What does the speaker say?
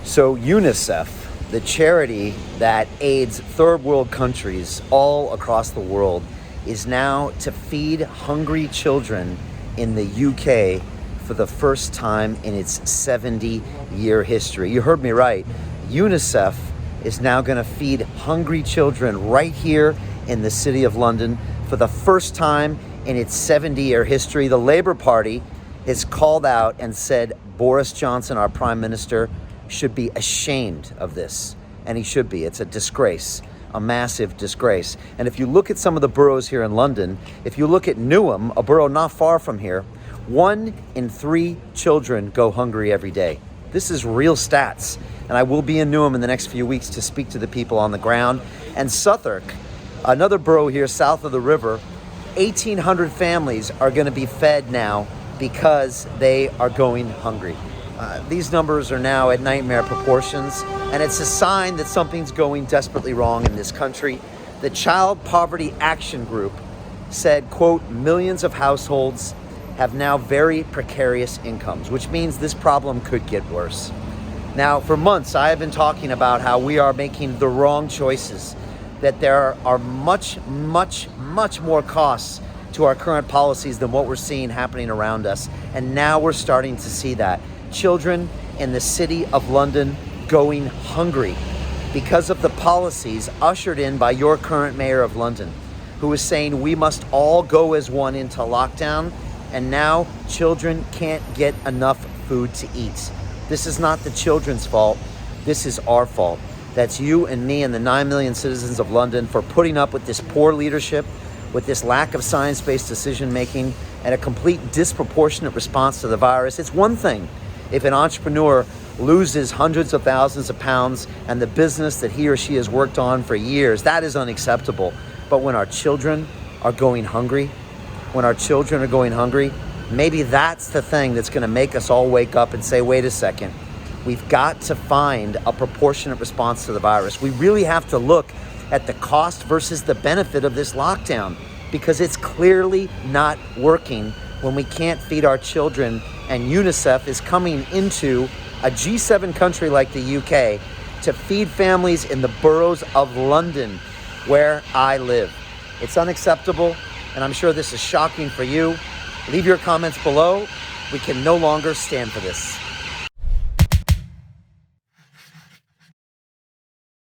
So Unicef, the charity that aids third world countries all across the world, is now to feed hungry children in the UK for the first time in its 70-year history. You heard me right. Unicef is now going to feed hungry children right here in the City of London for the first time in its 70-year history. The Labour Party has called out and said Boris Johnson, our Prime Minister, should be ashamed of this. And he should be. It's a disgrace, a massive disgrace. And if you look at some of the boroughs here in London, if you look at Newham, a borough not far from here, 1 in 3 children go hungry every day. This is real stats. And I will be in Newham in the next few weeks to speak to the people on the ground. And Southwark, another borough here south of the river, 1,800 families are going to be fed now because they are going hungry. These numbers are now at nightmare proportions, and it's a sign that something's going desperately wrong in this country. The Child Poverty Action Group said, quote, millions of households have now very precarious incomes, which means this problem could get worse. Now, for months, I have been talking about how we are making the wrong choices, that there are much more costs to our current policies than what we're seeing happening around us. And now we're starting to see that. Children in the City of London going hungry because of the policies ushered in by your current mayor of London, who is saying we must all go as one into lockdown, and now children can't get enough food to eat. This is not the children's fault. This is our fault. That's you and me and the 9 million citizens of London for putting up with this poor leadership, with this lack of science-based decision-making, and a complete disproportionate response to the virus. It's one thing if an entrepreneur loses hundreds of thousands of pounds and the business that he or she has worked on for years, that is unacceptable. But when our children are going hungry, maybe that's the thing that's going to make us all wake up and say, wait a second, we've got to find a proportionate response to the virus. We really have to look at the cost versus the benefit of this lockdown, because it's clearly not working when we can't feed our children. And UNICEF is coming into a G7 country like the UK to feed families in the boroughs of London where I live. It's unacceptable, and I'm sure this is shocking for you. Leave your comments below. We can no longer stand for this.